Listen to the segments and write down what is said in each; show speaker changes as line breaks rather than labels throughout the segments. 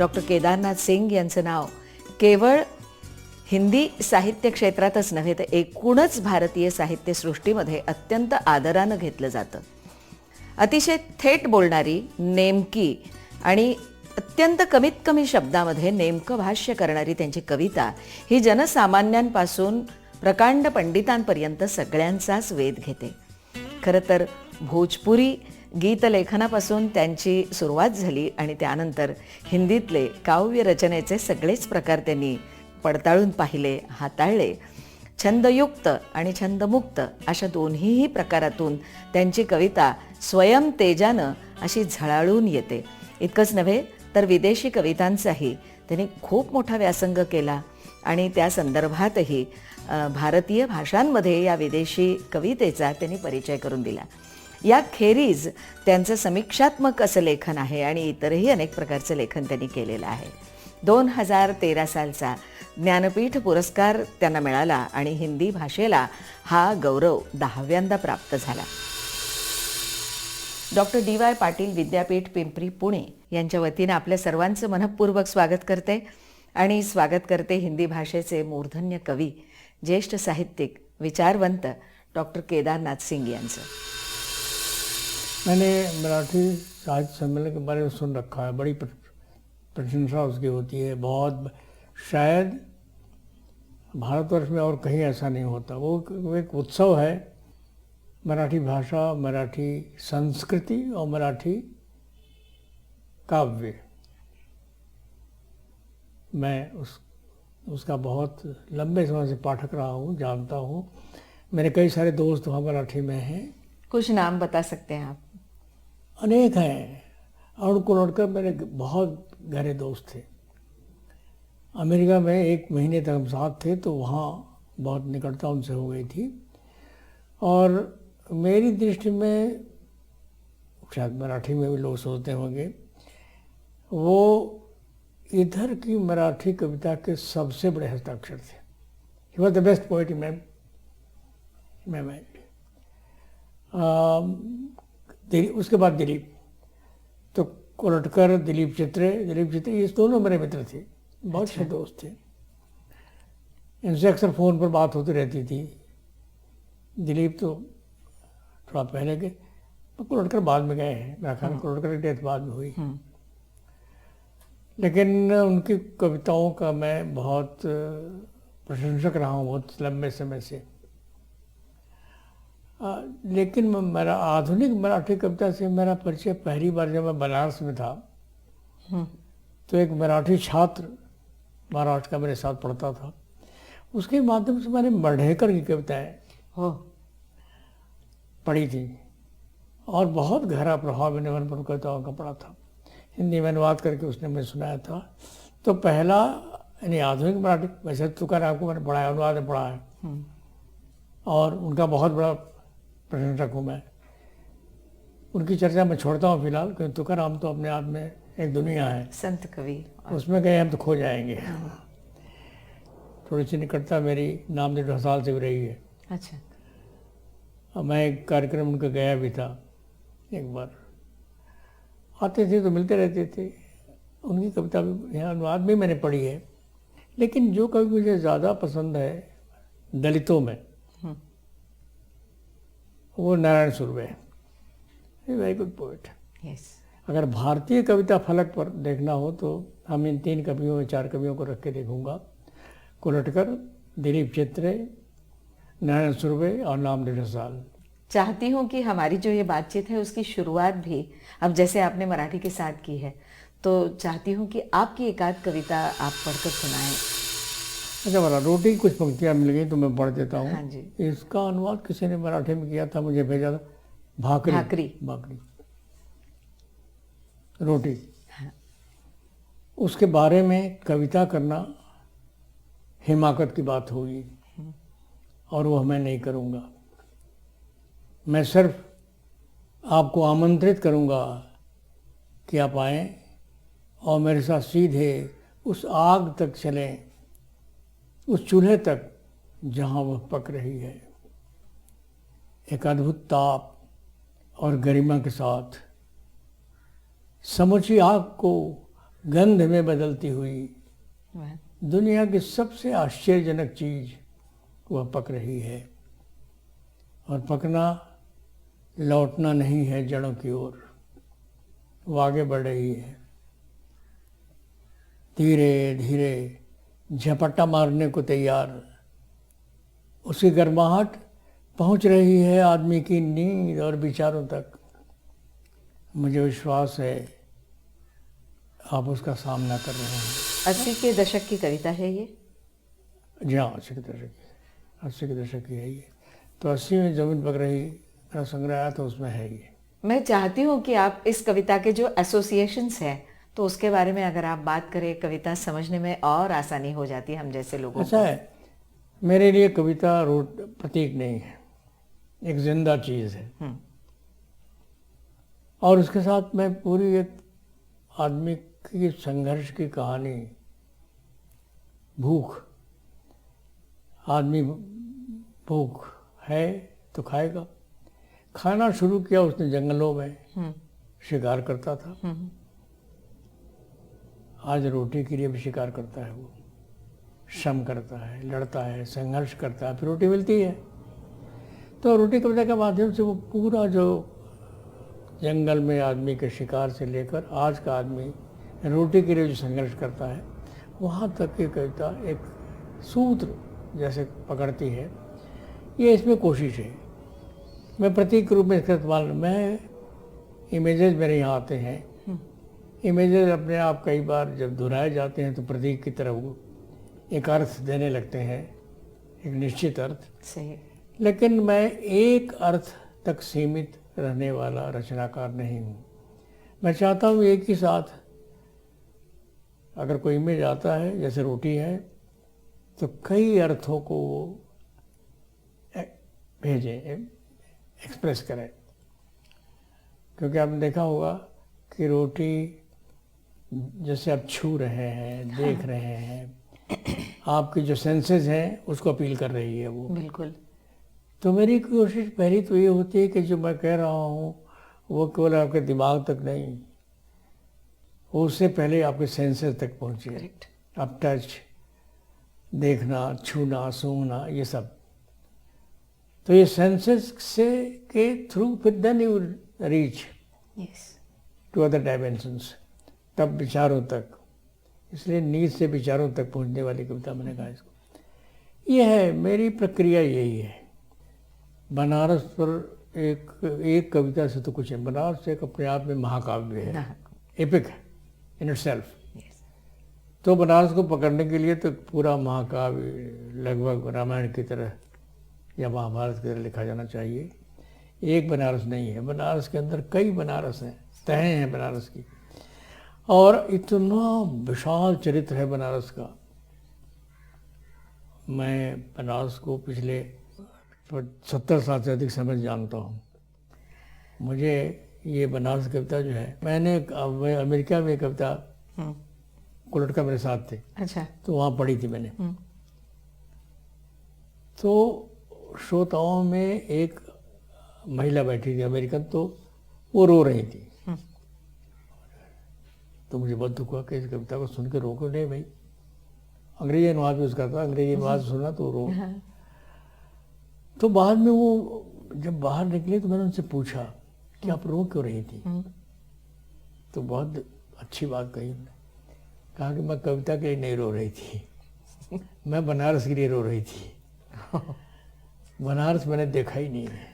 Doctor Kedarnath सिंग यांचं नाव केवळ हिंदी साहित्य क्षेत्रातच नव्हे तर एकूणच भारतीय साहित्यसृष्टीमध्ये अत्यंत आदरानं घेतलं जातं. अतिशय थेट बोलणारी, नेमकी आणि अत्यंत कमीत कमी शब्दामध्ये नेमकं भाष्य करणारी त्यांची कविता ही जनसामान्यांपासून प्रकांड पंडितांपर्यंत सगळ्यांचाच वेध घेते. खरं तर भोजपुरी गीतलेखनापासून त्यांची सुरुवात झाली आणि त्यानंतर हिंदीतले काव्य रचनेचे सगळेच प्रकार त्यांनी पडताळून पाहिले, हाताळले. छंदयुक्त आणि छंदमुक्त अशा दोन्हीही प्रकारातून त्यांची कविता स्वयं तेजानं अशी झळाळून येते. इतकंच नव्हे तर विदेशी कवितांचाही त्यांनी खूप मोठा व्यासंग केला आणि त्या संदर्भातही भारतीय भाषांमध्ये या विदेशी कवितेचा त्यांनी परिचय करून दिला. याखेरीज त्यांचं समीक्षात्मक असं लेखन आहे आणि इतरही अनेक प्रकारचं लेखन त्यांनी केलेलं आहे. 2013 सालचा ज्ञानपीठ पुरस्कार त्यांना मिळाला आणि हिंदी भाषेला हा गौरव 10व्यांदा प्राप्त झाला. डॉक्टर DY पाटील विद्यापीठ पिंपरी पुणे यांच्या वतीनं आपल्या सर्वांचं मनःपूर्वक स्वागत करते आणि स्वागत करते हिंदी भाषेचे मूर्धन्य कवी, ज्येष्ठ साहित्यिक, विचारवंत डॉक्टर केदारनाथ सिंग यांचं.
मैंने मराठी साहित्य सम्मेलन के बारे में सुन रखा है, बड़ी प्रशंसा उसकी होती है. बहुत शायद भारतवर्ष में और कहीं ऐसा नहीं होता. वो एक उत्सव है, मराठी भाषा, मराठी संस्कृति और मराठी काव्य. मैं उसका बहुत लंबे समय से पाठक रहा हूँ, जानता हूँ. मेरे कई सारे दोस्त वहाँ मराठी में हैं.
कुछ नाम बता सकते हैं आप?
अनेक हैं. अरुण कोलटकर मेरे बहुत गहरे दोस्त थे. अमेरिका में 1 महीने तक हम साथ थे, तो वहाँ बहुत निकटता उनसे हो गई थी. और मेरी दृष्टि में, शायद मराठी में भी लोग सोचते होंगे, वो इधर की मराठी कविता के सबसे बड़े हस्ताक्षर थे. He was the best poet in my mind. उसके बाद दिलीप, तो कोलटकर, दिलीप चित्रे, ये दोनों मेरे मित्र थे, बहुत अच्छे दोस्त थे. इनसे अक्सर फ़ोन पर बात होती रहती थी. दिलीप तो थोड़ा पहले के, कोलटकर बाद में गए हैं. मेरा ख्याल कोलटकर की डेथ बाद में हुई. लेकिन उनकी कविताओं का मैं बहुत प्रशंसक रहा हूँ बहुत लंबे समय से. लेकिन मेरा आधुनिक मराठी कविता से मेरा परिचय पहली बार जब मैं बनारस में था, तो एक मराठी छात्र महाराष्ट्र का मेरे साथ पढ़ता था, उसके माध्यम से मैंने मर्ढेकर की कविताएं पढ़ी थी और बहुत गहरा प्रभाव मैंने मन पर कविताओं का पड़ा था. हिंदी में अनुवाद करके उसने मुझे सुनाया था. तो पहला यानी आधुनिक मराठी, वैसे तुकाराम को मैंने पढ़ा है, अनुवाद में पढ़ा है और उनका बहुत बड़ा प्रशंसक हूँ मैं. उनकी चर्चा मैं छोड़ता हूँ फिलहाल, क्योंकि तुकाराम तो अपने आप में एक दुनिया है,
संत कवि.
उसमें गए हम तो खो जाएंगे. थोड़ी सी निकटता मेरी नामदेव ढसाल से भी रही है.
अच्छा.
अब मैं एक कार्यक्रम उनका गया भी था एक बार. आते थे तो मिलते रहते थे. उनकी कविता भी, यहाँ अनुवाद भी मैंने पढ़ी है. लेकिन जो कवि मुझे ज़्यादा पसंद है दलितों में, वो Narayan Surve. Very good poet.
Yes.
अगर भारतीय कविता फलक पर देखना हो तो हम इन 3 कवियों में 4 कवियों को रख के देखूंगा. कोलटकर, दिलीप चित्रे, नारायण सुर्वे और नामदेव ढसाल.
चाहती हूँ कि हमारी जो ये बातचीत है उसकी शुरुआत भी, अब जैसे आपने मराठी के साथ की है, तो चाहती हूँ कि आपकी एक आध कविता आप पढ़कर सुनाएं.
अच्छा, वाला रोटी की कुछ पंक्तियाँ मिल गई तो मैं पढ़ देता हूँ.
हाँ जी.
इसका अनुवाद किसी ने मराठी में किया था, मुझे भेजा था. भाकरी रोटी.
हाँ.
उसके बारे में कविता करना हिमाकत की बात होगी और वह मैं नहीं करूँगा. मैं सिर्फ आपको आमंत्रित करूँगा कि आप आएँ और मेरे साथ सीधे उस आग तक चलें, उस चूल्हे तक जहाँ वह पक रही है. एक अद्भुत ताप और गरिमा के साथ समूची आग को गंध में बदलती हुई
वाह,
दुनिया की सबसे आश्चर्यजनक चीज वह पक रही है, और पकना लौटना नहीं है जड़ों की ओर, वो आगे बढ़ रही है, धीरे धीरे झपट्टा मारने को तैयार। उसकी गर्माहट पहुंच रही है आदमी की नींद और विचारों तक। मुझे विश्वास है आप उसका सामना कर रहे हैं।
80 के दशक की कविता है ये।
जी हाँ, 80 के दशक की है ये। तो 80 में जमीन पक रही मेरा संग्रह आया तो उसमें है ये।
मैं चाहती हूँ कि आप इस कविता के जो एसोसिएशंस हैं तो उसके बारे में अगर आप बात करें, कविता समझने में और आसानी हो जाती है हम जैसे लोगों
ऐसा है, मेरे लिए कविता रोट प्रतीक नहीं है, एक जिंदा चीज है।
हम्म।
और उसके साथ मैं पूरी एक आदमी की संघर्ष की कहानी, भूख, आदमी भूख है तो खाएगा। खाना शुरू किया उसने जंगलों में, शिकार करता था। आज रोटी के लिए भी शिकार करता है, वो श्रम करता है, लड़ता है, संघर्ष करता है, फिर रोटी मिलती है। तो रोटी कविता के माध्यम से वो पूरा जो जंगल में आदमी के शिकार से लेकर आज का आदमी रोटी के लिए जो संघर्ष करता है, वहाँ तक की कविता एक सूत्र जैसे पकड़ती है। ये इसमें कोशिश है। मैं प्रतीक के रूप में इसका इस्तेमाल, मैं इमेजेस मेरे यहाँ आते हैं। इमेजेस अपने आप कई बार जब दोहराए जाते हैं तो प्रतीक की तरह वो एक अर्थ देने लगते हैं, एक निश्चित अर्थ।
सही।
लेकिन मैं एक अर्थ तक सीमित रहने वाला रचनाकार नहीं हूँ। मैं चाहता हूँ एक ही साथ अगर कोई इमेज आता है जैसे रोटी है तो कई अर्थों को वो भेजें, एक्सप्रेस करें। क्योंकि आपने देखा होगा कि रोटी जैसे आप छू रहे हैं, देख रहे हैं, आपकी जो सेंसेस हैं उसको अपील कर रही है वो।
बिल्कुल।
तो मेरी कोशिश पहली तो ये होती है कि जो मैं कह रहा हूँ वो केवल आपके दिमाग तक नहीं, वो उससे पहले आपके सेंसेस तक पहुँचे।
करेक्ट।
आप टच, देखना, छूना, सूंघना, ये सब। तो ये सेंसेस से के थ्रू फिर then you reach
yes.
To other dimensions, तब विचारों तक। इसलिए नींद से विचारों तक पहुंचने वाली कविता मैंने कहा इसको। ये है मेरी प्रक्रिया, यही है। बनारस पर एक कविता से तो कुछ है। बनारस एक अपने आप में महाकाव्य है, एपिक है इन इटसेल्फ। तो बनारस को पकड़ने के लिए तो पूरा महाकाव्य लगभग रामायण की तरह या महाभारत की तरह लिखा जाना चाहिए। एक बनारस नहीं है, बनारस के अंदर कई बनारस हैं, तहें हैं बनारस की। और इतना विशाल चरित्र है बनारस का। मैं बनारस को पिछले 70 साल से अधिक समय जानता हूँ। मुझे ये बनारस कविता जो है, मैंने अमेरिका में कविता कुलटका मेरे साथ थे,
अच्छा।
तो वहाँ पढ़ी थी मैंने। तो श्रोताओं में एक महिला बैठी थी अमेरिकन, तो वो रो रही थी। तो मुझे बहुत दुख हुआ कि इस कविता को सुन के रो क्यों नहीं भाई। अंग्रेजी अनुवाद भी उसका था, अंग्रेजी अनुवाद सुना तो रो। तो बाद में वो जब बाहर निकले तो मैंने उनसे पूछा कि आप रो क्यों रही थी। तो बहुत अच्छी बात कही उन्होंने, कहा कि मैं कविता के लिए नहीं रो रही थी, मैं बनारस के लिए रो रही थी। बनारस मैंने देखा ही नहीं है,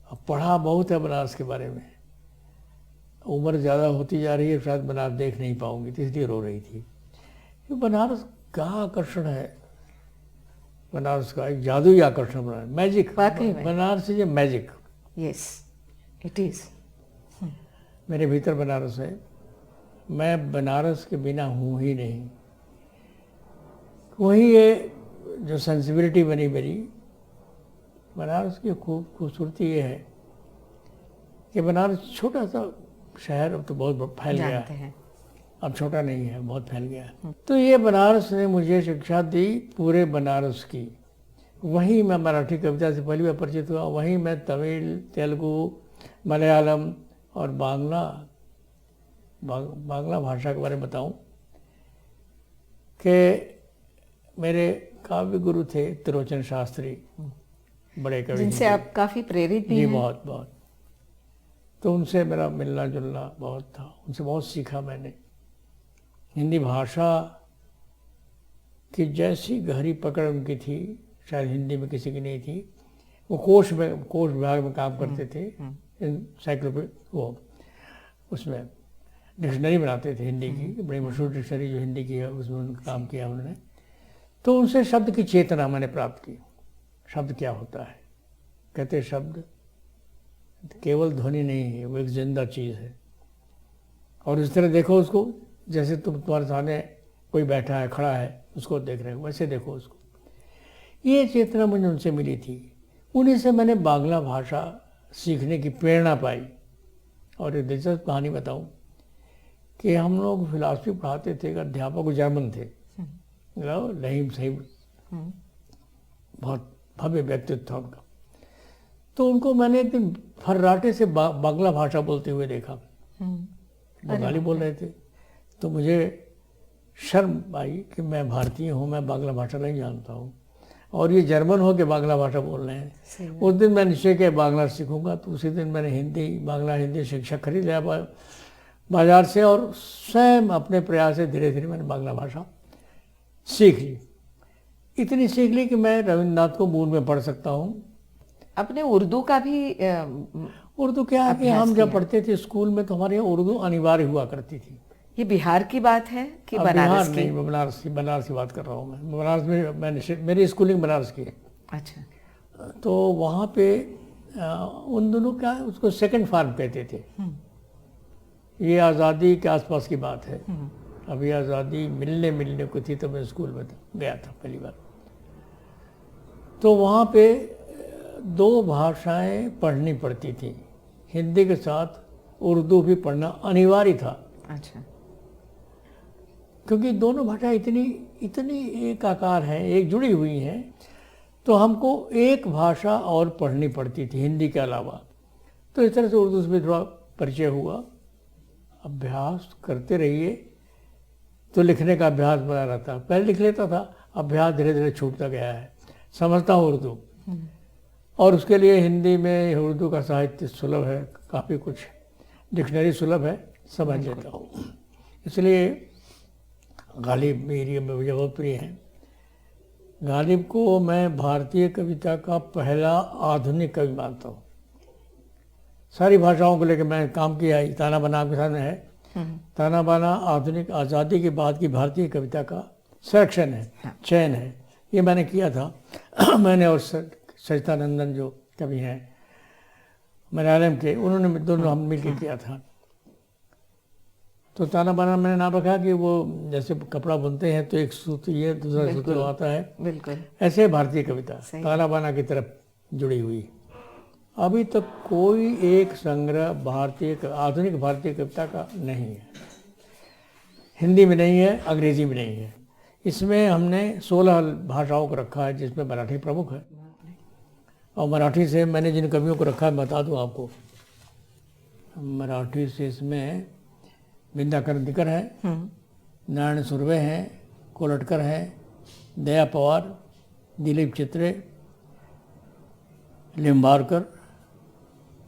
अब पढ़ा बहुत है बनारस के बारे में, उम्र ज़्यादा होती जा रही है, शायद बनारस देख नहीं पाऊंगी, तो इसलिए रो रही थी। ये बनारस का आकर्षण है, बनारस का एक जादुई आकर्षण बना, magic. Banaras is a magic.
Yes, it is.
मेरे भीतर बनारस है, मैं बनारस के बिना हूँ ही नहीं। वही ये जो सेंसिबिलिटी बनी मेरी, बनारस की खूबसूरती ये है कि बनारस छोटा सा शहर, अब तो बहुत फैल गया है, अब छोटा नहीं है, बहुत फैल गया है। तो ये बनारस ने मुझे शिक्षा दी पूरे बनारस की। वहीं मैं मराठी कविता से पहली बार परिचित हुआ, वहीं मैं तमिल, तेलुगु, मलयालम और बांग्ला बांग्ला भाषा के बारे में बताऊं कि मेरे काव्य गुरु थे त्रिलोचन शास्त्री, बड़े कवि
जिनसे आप काफी प्रेरित भी
जी,
हैं।
बहुत बहुत। तो उनसे मेरा मिलना जुलना बहुत था, उनसे बहुत सीखा मैंने। हिंदी भाषा की जैसी गहरी पकड़ उनकी थी, शायद हिंदी में किसी की नहीं थी। वो कोश विभाग में काम करते थे, एनसाइक्लोपीडिया वो उसमें डिक्शनरी बनाते थे हिंदी की, बड़ी मशहूर डिक्शनरी जो हिंदी की है उसमें उनका काम किया उन्होंने। तो उनसे शब्द की चेतना मैंने प्राप्त की। शब्द क्या होता है? कहते शब्द केवल ध्वनि नहीं है, वो एक जिंदा चीज़ है। और इस तरह देखो उसको, जैसे तुम्हारे सामने कोई बैठा है, खड़ा है, उसको देख रहे हो, वैसे देखो उसको। ये चेतना मुझे उनसे मिली थी। उन्हीं से मैंने बांग्ला भाषा सीखने की प्रेरणा पाई। और एक दिलचस्प कहानी बताऊं कि हम लोग फिलॉसफी पढ़ाते थे, एक अध्यापक जर्मन थे, रहीम साहिब, बहुत भव्य व्यक्तित्व था उनका। तो उनको मैंने एक दिन फर्राटे से बांग्ला भाषा बोलते हुए देखा। बंगाली बोल रहे थे। तो मुझे शर्म आई कि मैं भारतीय हूँ, मैं बांग्ला भाषा नहीं जानता हूँ, और ये जर्मन हो के बांग्ला भाषा बोल रहे हैं। उस दिन मैं निश्चय किया बांग्ला सीखूंगा। तो उसी दिन मैंने बांग्ला हिंदी शिक्षक खरीद लिया बाजार से, और स्वयं अपने प्रयास से धीरे धीरे मैंने बांग्ला भाषा सीख ली। इतनी सीख ली कि मैं रविन्द्रनाथ को मूल में पढ़ सकता हूँ।
अपने उर्दू का भी
उर्दू क्या है कि हम जब पढ़ते थे स्कूल में तो हमारे यहाँ उर्दू अनिवार्य हुआ करती थी।
ये बिहार की बात है कि बनारस
बिहार
की?
नहीं, मैं बनारस की बात कर रहा हूँ। मैं बनारस में मेरी स्कूलिंग बनारस की है।
अच्छा।
तो वहाँ पे उन दोनों का उसको सेकंड फार्म कहते थे। ये आज़ादी के आसपास की बात है। अभी आज़ादी मिलने को थी तो मैं स्कूल में गया था पहली बार। तो वहाँ पे दो भाषाएं पढ़नी पड़ती थी, हिंदी के साथ उर्दू भी पढ़ना अनिवार्य था।
अच्छा।
क्योंकि दोनों भाषाएं इतनी एक आकार हैं, एक जुड़ी हुई हैं, तो हमको एक भाषा और पढ़नी पड़ती थी हिंदी के अलावा। तो इस तरह से उर्दू से भी थोड़ा परिचय हुआ। अभ्यास करते रहिए तो लिखने का अभ्यास बना रहता। पहले लिख लेता था, अभ्यास धीरे धीरे छूटता गया है। समझता हूँ उर्दू, और उसके लिए हिंदी में उर्दू का साहित्य सुलभ है, काफ़ी कुछ डिक्शनरी सुलभ है, समझ लेता हूँ। इसलिए गालिब मेरी बहुत प्रिय हैं। गालिब को मैं भारतीय कविता का पहला आधुनिक कवि मानता हूँ। सारी भाषाओं को लेकर मैं काम किया है। ताना बाना आपके सामने है। ताना बाना आधुनिक आज़ादी के बाद की भारतीय कविता का सिलेक्शन है, चयन है। ये मैंने किया था। मैंने और सचिदानंदन जो कवि हैं मलयालम के, उन्होंने दोनों हम मिलकर किया था। तो ताना बाना मैंने नाम रखा कि वो जैसे कपड़ा बुनते हैं तो एक सूत्र ये दूसरा सूत्र आता है,
बिल्कुल
ऐसे भारतीय कविता ताना बाना की तरफ जुड़ी हुई। अभी तक कोई एक संग्रह आधुनिक भारतीय कविता का नहीं है। हिंदी में नहीं है, अंग्रेजी में नहीं है। इसमें हमने 16 भाषाओं को रखा है, जिसमें मराठी प्रमुख है। और मराठी से मैंने जिन कवियों को रखा है बता दूं आपको। मराठी से इसमें बिंदा करंदीकर है, नारायण सुर्वे हैं, कोलटकर हैं, दया पवार, दिलीप चित्रे, लिम्बारकर,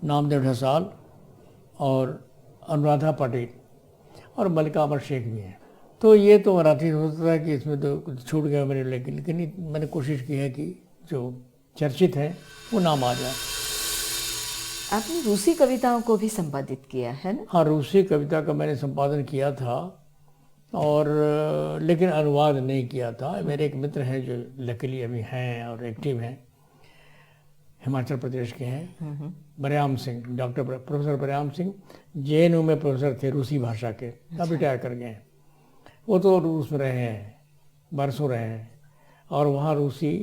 नामदेव ढसाल और अनुराधा पाटिल और मल्लिका अमर शेख भी हैं। तो ये तो मराठी हो सकता है कि इसमें तो कुछ छूट गया मेरे, लेकिन मैंने कोशिश की है कि जो चर्चित है वो नाम आ जाए।
आपने रूसी कविताओं को भी संपादित किया है ना?
हाँ, रूसी कविता का मैंने संपादन किया था, और लेकिन अनुवाद नहीं किया था। मेरे एक मित्र हैं जो लकीली अभी हैं और एक्टिव हैं, हिमाचल प्रदेश के हैं, बरयाम सिंह, प्रोफेसर बरयाम सिंह। JNU में प्रोफेसर थे रूसी भाषा के, अब रिटायर कर गए हैं। वो तो रूस में रहे हैं, बरसों रहे हैं, और वहाँ रूसी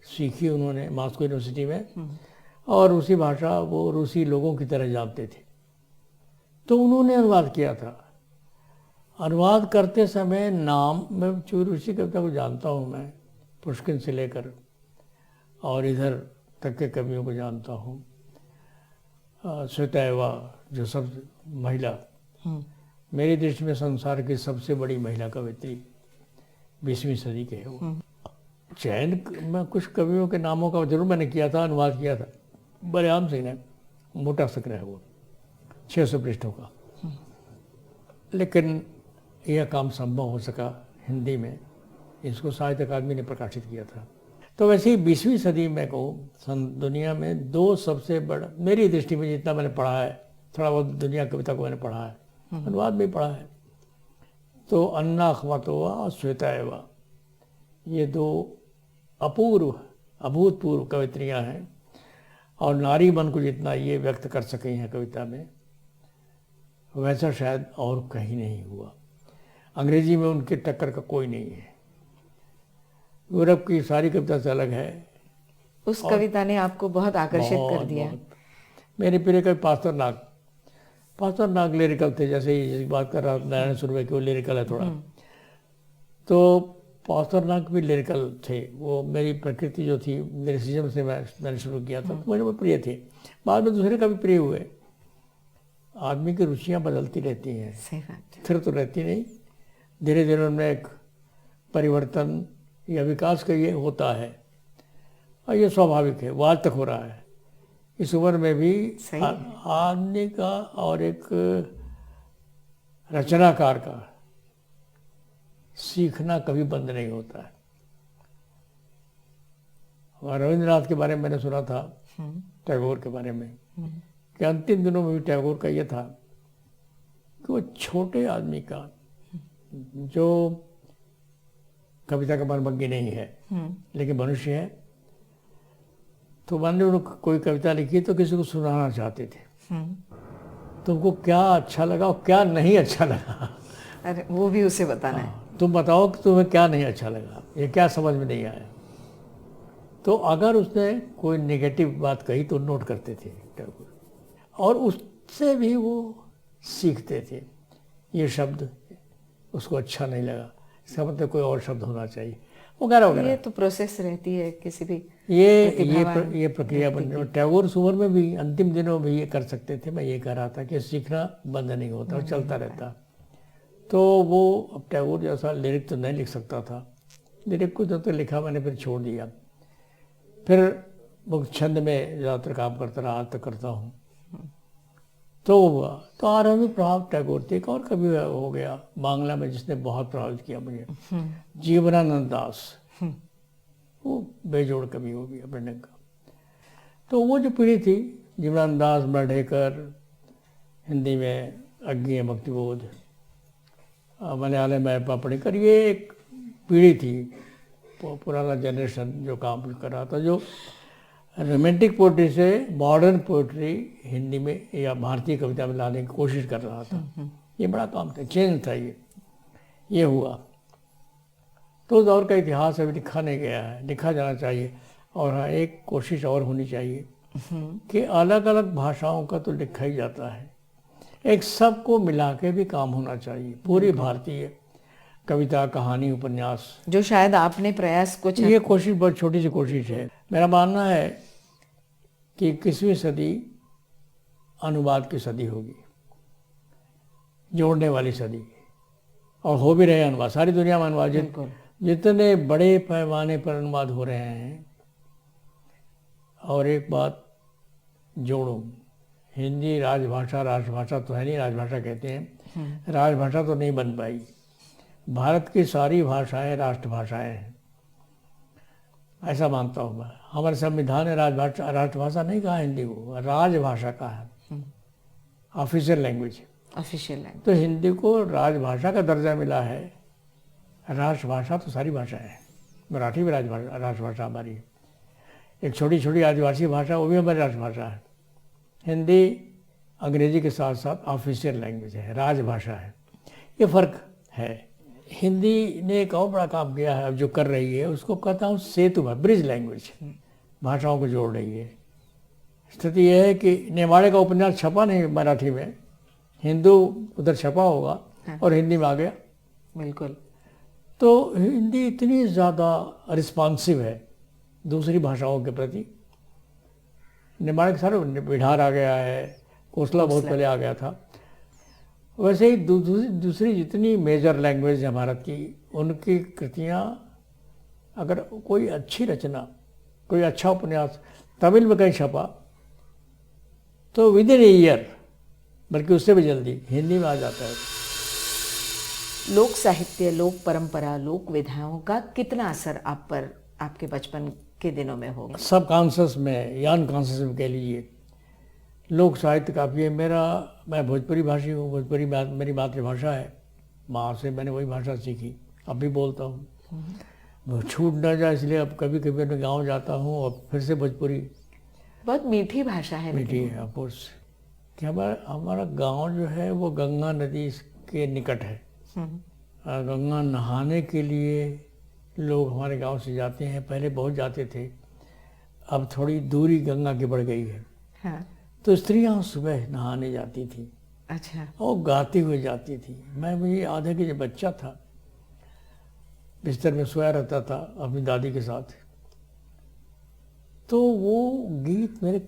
सीखी उन्होंने मॉस्को यूनिवर्सिटी में, और रूसी भाषा वो रूसी लोगों की तरह जानते थे। तो उन्होंने अनुवाद किया था। अनुवाद करते समय मैं चूँकि रूसी कविता को जानता हूँ, मैं पुष्किन से लेकर और इधर तक के कवियों को जानता हूँ। श्वेताएवा जो सब महिला, मेरी दृष्टि में संसार की सबसे बड़ी महिला कवित्री 20वीं सदी के है वो। चयन में कुछ कवियों के नामों का जरूर मैंने किया था, अनुवाद किया था। बलराम सिंह ने, मोटा संग्रह है वो, 600 पृष्ठों का, लेकिन यह काम संभव हो सका हिंदी में, इसको साहित्य अकादमी ने प्रकाशित किया था। तो वैसे ही 20वीं सदी में को दुनिया में दो सबसे बड़ा, मेरी दृष्टि में जितना मैंने पढ़ा है, थोड़ा बहुत दुनिया कविता को मैंने पढ़ा है, अनुवाद भी पढ़ा है, तो अन्ना अखवातोवा और श्वेताएवा, ये दो अपूर्व अभूतपूर्व कवित्रियाँ हैं, और नारी मन को जितना ये व्यक्त कर सके हैं कविता में, वैसा शायद और कहीं नहीं हुआ। अंग्रेजी में उनके टक्कर का कोई नहीं है। यूरोप की सारी कविता से अलग है।
उस कविता ने आपको बहुत आकर्षित कर दिया।
मेरे प्रिय कवि पास्तर नाग लिरिकल थे, जैसे ही बात कर रहा नारायण सुरवे की, वो लिरिकल है थोड़ा, तो पास्तर नाग भी लिरिकल थे। वो मेरी प्रकृति जो थी, लिरिसिज्म से मैंने शुरू किया था, तो मुझे वो प्रिय थे। बाद में दूसरे कवि प्रिय हुए। आदमी की रुचियाँ बदलती रहती हैं,
सही बात,
स्थिर तो रहती नहीं, धीरे धीरे उनमें एक परिवर्तन या विकास का ये होता है, और ये स्वाभाविक है, वो आज तक हो रहा है। इस उम्र में भी आदमी का और एक रचनाकार का सीखना कभी बंद नहीं होता है। और रविंद्रनाथ के बारे में मैंने सुना था, टैगोर के बारे में, कि अंतिम दिनों में भी टैगोर का ये था कि वो छोटे आदमी का, जो कविता का मनमज्ञ नहीं है लेकिन मनुष्य है, तो मान लो कोई कविता लिखी तो किसी को सुनाना चाहते थे, तुमको क्या अच्छा लगा और क्या नहीं अच्छा लगा,
अरे वो भी उसे बताना है।
तुम बताओ कि तुम्हें क्या नहीं अच्छा लगा, ये क्या समझ में नहीं आया। तो अगर उसने कोई नेगेटिव बात कही तो नोट करते थे टैगोर, और उससे भी वो सीखते थे। ये शब्द उसको अच्छा नहीं लगा, इसका मतलब कोई और शब्द होना चाहिए, वगैरह वगैरह।
ये तो प्रोसेस रहती है किसी भी
ये प्रक्रिया बन। टैगोर उस उम्र में भी, अंतिम दिनों में ये कर सकते थे। मैं ये कह रहा था कि सीखना बंद नहीं होता, चलता रहता। तो वो अब टैगोर जैसा लिरिक तो नहीं लिख सकता था, लिरिक को जब तक लिखा मैंने फिर छोड़ दिया। फिर वो छंद में ज़्यादातर काम करता रहा, आज तक करता हूँ। तो हुआ तो आरंभिक प्रभाव टैगोर थे। एक और कवि हो गया बांग्ला में जिसने बहुत प्रभावित किया मुझे, जीवनानंद दास। वो बेजोड़ कवि हो गया अपने ढंग का। तो वो जो पीढ़ी थी, जीवनानंद दास, बर्ढेकर, हिंदी में अज्ञेय भक्तिबोध, मलयालम में पापड़ेकर, ये एक पीढ़ी थी, पुराना जनरेशन जो काम कर रहा था, जो रोमांटिक पोइट्री से मॉडर्न पोइट्री हिंदी में या भारतीय कविता में लाने की कोशिश कर रहा था। ये बड़ा काम था, चेंज था ये हुआ। तो उस दौर का इतिहास अभी लिखा नहीं गया है, लिखा जाना चाहिए। और हाँ, एक कोशिश और होनी चाहिए कि अलग अलग भाषाओं का तो लिखा ही जाता है, एक सबको मिला के भी काम होना चाहिए। पूरी भारतीय कविता, कहानी, उपन्यास,
जो शायद आपने प्रयास कुछ,
ये कोशिश बहुत छोटी सी कोशिश है। मेरा मानना है कि 21वीं सदी अनुवाद की सदी होगी, जोड़ने वाली सदी, और हो भी रहे अनुवाद। सारी दुनिया में अनुवाद, जितने बड़े पैमाने पर अनुवाद हो रहे हैं। और एक बात जोड़ो, हिंदी राजभाषा, राष्ट्रभाषा तो है नहीं, राजभाषा कहते हैं, राजभाषा तो नहीं बन पाई। भारत की सारी भाषाएं राष्ट्रभाषाएं हैं, ऐसा मानता हूँ मैं। हमारे संविधान ने राष्ट्रभाषा नहीं कहा हिंदी को, राजभाषा कहा है, ऑफिशियल लैंग्वेज। तो हिंदी को राजभाषा का दर्जा मिला है। राष्ट्रभाषा तो सारी भाषाएं हैं, मराठी भी राष्ट्रभाषा हमारी है। एक छोटी छोटी आदिवासी भाषा, वो भी हमारी राष्ट्रभाषा है। हिंदी अंग्रेजी के साथ साथ ऑफिशियल लैंग्वेज है, राजभाषा है। ये फर्क है। हिंदी ने एक और बड़ा काम किया है, अब जो कर रही है उसको कहता हूँ सेतु, ब्रिज लैंग्वेज, भाषाओं को जोड़ रही है। स्थिति यह है कि नेवाड़े का उपन्यास छपा नहीं मराठी में, हिंदू उधर छपा होगा और हिंदी में आ गया।
बिल्कुल।
तो हिंदी इतनी ज़्यादा रिस्पॉन्सिव है दूसरी भाषाओं के प्रति। नेवाड़े के सारे बिहार आ गया है, कोसला बहुत पहले आ गया था। वैसे ही दूसरी जितनी मेजर लैंग्वेज है भारत की, उनकी कृतियाँ, अगर कोई अच्छी रचना, कोई अच्छा उपन्यास तमिल में कहीं छपा तो विद इन ए ईयर, बल्कि उससे भी जल्दी हिंदी में आ जाता है।
लोक साहित्य, लोक परंपरा, लोक विधाओं का कितना असर आप पर आपके बचपन के दिनों में होगा?
सब कॉन्शस में या अनकॉन्शस में कह लीजिए, लोक साहित्य काफ़ी है मेरा। मैं भोजपुरी भाषी हूँ, भोजपुरी मेरी मातृभाषा है, माँ से मैंने वही भाषा सीखी, अब भी बोलता हूँ। वो छूट ना जाए इसलिए अब कभी कभी अपने गाँव जाता हूँ और फिर से भोजपुरी।
बहुत मीठी भाषा है।
मीठी है ऑफकोर्स। कि हमारा गांव जो है वो गंगा नदी के निकट है। गंगा नहाने के लिए लोग हमारे गांव से जाते हैं, पहले बहुत जाते थे, अब थोड़ी दूरी गंगा की बढ़ गई है।
हाँ।
तो स्त्रियां सुबह नहाने जाती थी।
अच्छा।
और गाती हुई जाती थी। मुझे याद है कि जब बच्चा था बिस्तर में सोया रहता था अपनी दादी के साथ, तो वो गीत मेरे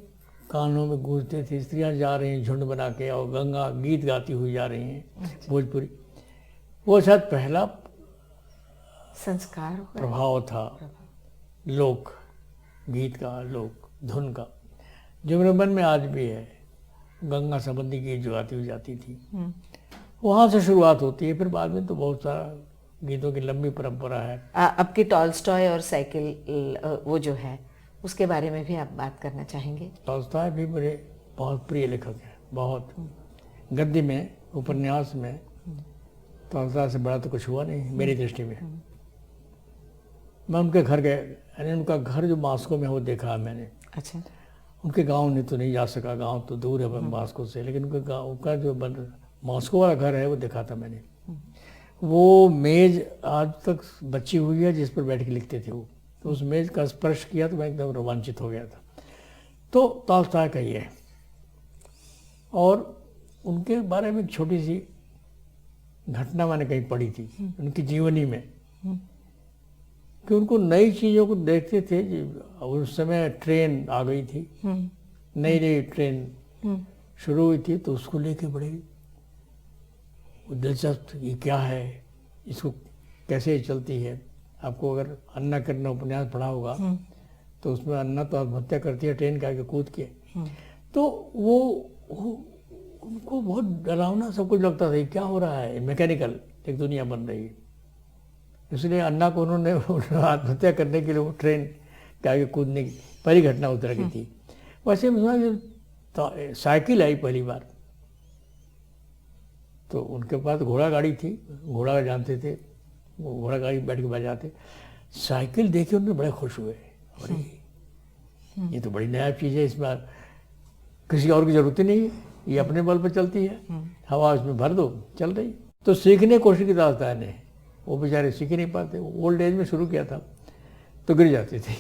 कानों में गूंजते थे। स्त्रियां जा रही हैं झुंड बना के और गंगा गीत गाती हुई जा रही हैं। भोजपुरी वो शायद पहला
संस्कार
प्रभाव था लोक गीत का, लोक धुन का, जो मेरे मन में आज भी है। गंगा संबंधी गीत जो गाती हुई जाती थी, वहाँ से शुरुआत होती है। फिर बाद में तो बहुत सारा गीतों की लंबी परंपरा है।
आपकी टॉल्स्टॉय और साइकिल वो जो है उसके बारे में भी आप बात करना चाहेंगे?
टॉल्स्टॉय भी मेरे बहुत प्रिय लेखक हैं, बहुत। गद्य में, उपन्यास में टॉल्स्टॉय से बड़ा तो कुछ हुआ नहीं मेरी दृष्टि में। मैं उनके घर गए, यानी उनका घर जो मॉस्को में वो देखा है मैंने।
अच्छा।
उनके गांव ने तो नहीं जा सका, गांव तो दूर है मॉस्को से, लेकिन उनके गांव का जो मॉस्को वाला घर है वो देखा था मैंने। वो मेज आज तक बची हुई है जिस पर बैठ के लिखते थे वो। तो उस मेज का स्पर्श किया तो मैं एकदम रोमांचित हो गया था। तो टॉल्स्टॉय का ये है। और उनके बारे में एक छोटी सी घटना मैंने कहीं पढ़ी थी उनकी जीवनी में, कि उनको नई चीज़ों को देखते थे। उस समय ट्रेन आ गई थी, नई नई ट्रेन शुरू हुई थी, तो उसको लेके बड़े दिलचस्प, ये क्या है, इसको कैसे चलती है। आपको अगर अन्ना करना उपन्यास पढ़ा होगा तो उसमें अन्ना तो आत्महत्या करती है ट्रेन के आगे कूद के। तो वो उनको बहुत डरावना सब कुछ लगता था, ये क्या हो रहा है, मैकेनिकल एक दुनिया बन रही है। इसलिए अन्ना को उन्होंने आत्महत्या करने के लिए वो ट्रेन के आगे कूदने की पहली घटना उतर गई थी। वैसे जब साइकिल आई पहली बार तो उनके पास घोड़ा गाड़ी थी, घोड़ा जानते थे, वो घोड़ा गाड़ी बैठ के बजाते। साइकिल देखे उन्हें बड़े खुश हुए, अरे ये तो बड़ी नया चीज़ है, इसमें किसी और की जरूरत ही नहीं है, ये अपने बल पर चलती है, हवा उसमें भर दो चल रही। तो सीखने की कोशिश की दास्तान ने, वो बेचारे सीख ही नहीं पाते। ओल्ड एज में शुरू किया था तो गिर जाते थे,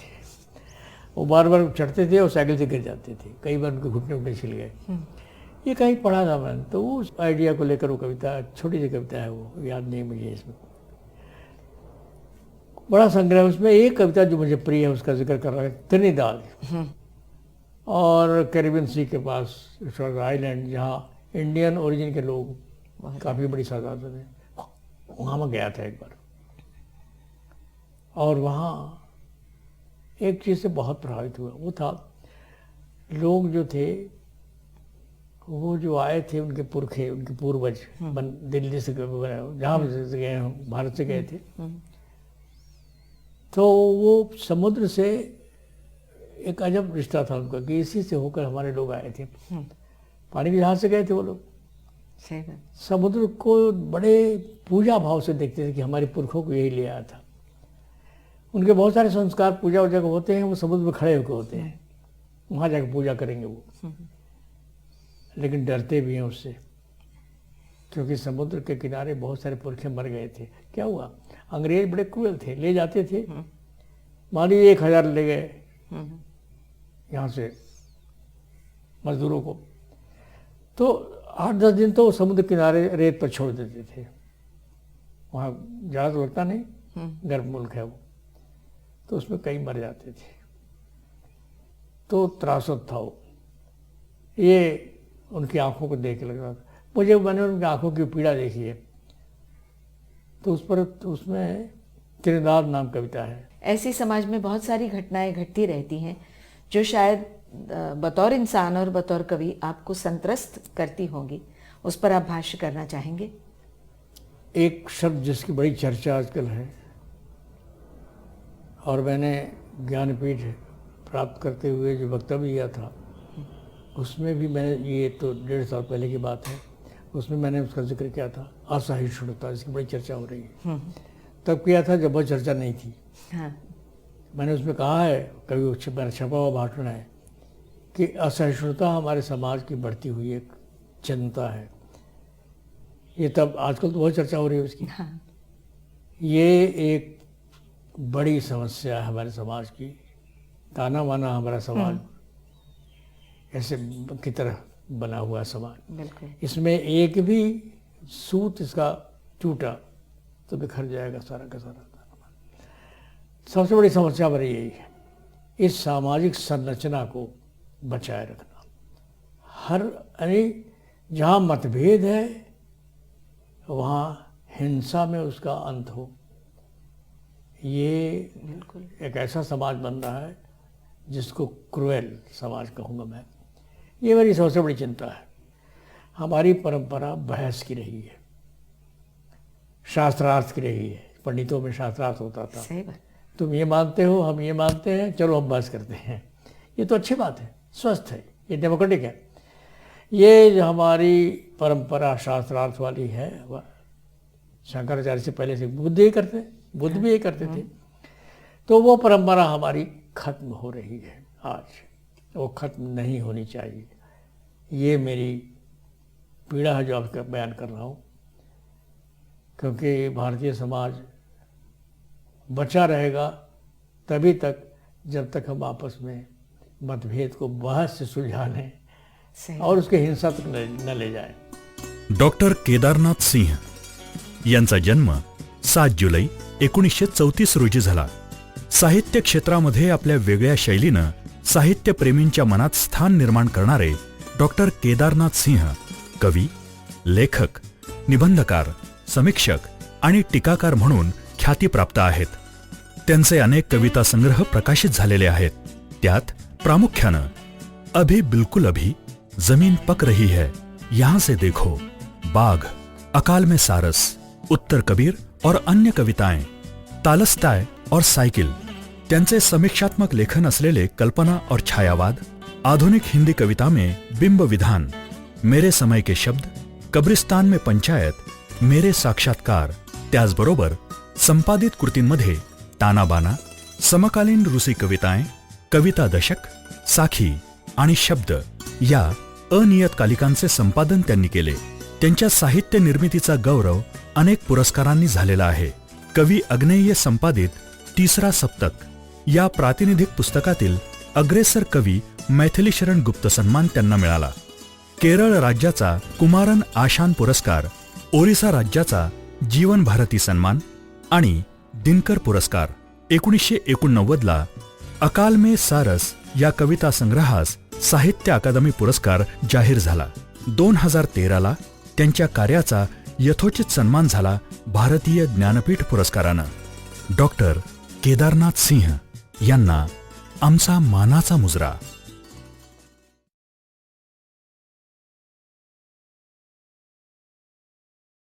वो बार बार चढ़ते थे और साइकिल से गिर जाते थे, कई बार उनके घुटने उठने छिल गए। ये कहीं पढ़ा था मैंने, तो उस आइडिया को लेकर वो कविता, छोटी सी कविता है, वो याद नहीं मुझे, इसमें बड़ा संग्रह। उसमें एक कविता जो मुझे प्रिय है उसका जिक्र कर रहा है, त्रिनिदाद और कैरिबियन सी के पास आइलैंड, जहाँ इंडियन ओरिजिन के लोग काफ़ी बड़ी तादाद में, वहाँ मैं गया था एक बार। और वहाँ एक चीज़ से बहुत प्रभावित हुआ, वो था लोग जो थे, वो जो आए थे, उनके पुरखे, उनके पूर्वज दिल्ली से जहाँ से गए, भारत से गए थे, तो वो समुद्र से एक अजब रिश्ता था उनका, कि इसी से होकर हमारे लोग आए थे। पानी के जहाज से गए थे वो लोग, समुद्र को बड़े पूजा भाव से देखते थे कि हमारे पुरखों को यही ले आया था। उनके बहुत सारे संस्कार पूजा वूजा को होते हैं, वो समुद्र में खड़े होकर होते हैं, वहाँ जाकर पूजा करेंगे वो। लेकिन डरते भी हैं उससे, क्योंकि समुद्र के किनारे बहुत सारे पुरखे मर गए थे। क्या हुआ, अंग्रेज बड़े क्रूएल थे, ले जाते थे, मान लीजिए 1000 ले गए यहाँ से मजदूरों को, तो 8-10 दिन तो समुद्र किनारे रेत पर छोड़ देते थे। वहाँ ज़्यादा तो लगता नहीं, गर्म मुल्क है वो, तो उसमें कई मर जाते थे। तो त्रासद था वो, ये उनकी आंखों को देख लग रहा था। मैंने उनकी आंखों की पीड़ा देखी है, तो उसमें किरदार नाम कविता है।
ऐसी समाज में बहुत सारी घटनाएं घटती रहती हैं जो शायद बतौर इंसान और बतौर कवि आपको संत्रस्त करती होंगी, उस पर आप भाष्य करना चाहेंगे?
एक शब्द जिसकी बड़ी चर्चा आजकल है, और मैंने ज्ञानपीठ प्राप्त करते हुए जो वक्तव्य दिया था उसमें भी मैंने, ये तो 1.5 साल पहले की बात है, उसमें मैंने उसका जिक्र किया था, असहिष्णुता, इसकी बड़ी चर्चा हो रही है। तब किया था जब वह चर्चा नहीं थी।
हाँ।
मैंने उसमें कहा है, कभी मेरा छपा हुआ भाषण है, कि असहिष्णुता हमारे समाज की बढ़ती हुई एक चिंता है। ये तब, आजकल तो बहुत चर्चा हो रही है उसकी।
हाँ।
ये एक बड़ी समस्या है हमारे समाज की। ताना माना हमारा समाज ऐसे की तरह बना हुआ समाज।
बिल्कुल।
इसमें एक भी सूत इसका टूटा तो बिखर जाएगा सारा का सारा। सबसे बड़ी समस्या हमारी यही है, इस सामाजिक संरचना को बचाए रखना। हर, यानी जहाँ मतभेद है वहाँ हिंसा में उसका अंत हो। ये
बिल्कुल
एक ऐसा समाज बन रहा है जिसको क्रूएल समाज कहूँगा मैं। ये मेरी सबसे बड़ी चिंता है। हमारी परंपरा बहस की रही है, शास्त्रार्थ की रही है। पंडितों में शास्त्रार्थ होता था,
सही बात।
तुम ये मानते हो, हम ये मानते हैं, चलो हम बहस करते हैं। ये तो अच्छी बात है, स्वस्थ है, ये डेमोक्रेटिक है। ये जो हमारी परंपरा शास्त्रार्थ वाली है, वह शंकराचार्य से पहले से बुद्ध भी ये करते थे। तो वो परंपरा हमारी खत्म हो रही है आज, वो खत्म नहीं होनी चाहिए। ये मेरी पीड़ा है जो आपका बयान कर रहा हूँ, क्योंकि भारतीय समाज बचा रहेगा तभी तक जब तक हम आपस में मतभेद को बहस से सुलझा लें और उसके हिंसा तक न ले जाएं।
डॉक्टर केदारनाथ सिंह यांचा जन्म 7 जुलै 1934 रोजी झाला. साहित्य क्षेत्रामध्ये आपल्या वेगळ्या शैलीनं साहित्यप्रेमींच्या मनात स्थान निर्माण करणारे डॉक्टर केदारनाथ सिंह कवी, लेखक, निबंधकार, समीक्षक आणि टीकाकार म्हणून ख्याती प्राप्त आहेत. त्यांचे अनेक कविता संग्रह प्रकाशित झालेले आहेत. त्यात प्रामुख्यानं अभी बिल्कुल अभी, जमीन पक रही है, यहां से देखो, बाघ, अकाल में सारस, उत्तर कबीर और अन्य कविताएं, तालस्ताय और साइकिल, त्यांचे समीक्षात्मक लेखन असलेले कल्पना और छायावाद, आधुनिक हिंदी कविता में बिंब विधान, मेरे समय के शब्द, कब्रिस्तान में पंचायत, मेरे साक्षात्कार, त्याचबरोबर संपादित कृतींमध्ये तानाबाना, समकालीन रूसी कविताएं, कविता दशक, साखी आणि शब्द या अनियतकालिकांचे संपादन त्यांनी केले. त्यांच्या साहित्य निर्मितीचा गौरव अनेक पुरस्कारांनी झालेला आहे. कवी अग्नेय संपादित तिसरा सप्तक या प्रातिनिधिक पुस्तकातील अग्रेसर कवी मैथिलीशरण गुप्त सन्मान त्यांना मिळाला. केरळ राज्याचा कुमारन आशान पुरस्कार, ओरिसा राज्याचा जीवन भारती सन्मान आणि दिनकर पुरस्कार. 1989ला अकाल में सारस या कविता संग्रहास साहित्य अकादमी पुरस्कार जाहीर झाला. 2013ला त्यांच्या कार्याचा यथोचित सन्मान झाला भारतीय ज्ञानपीठ पुरस्कारानं. डॉक्टर केदारनाथ सिंह यांना आमचा मानाचा मुजरा.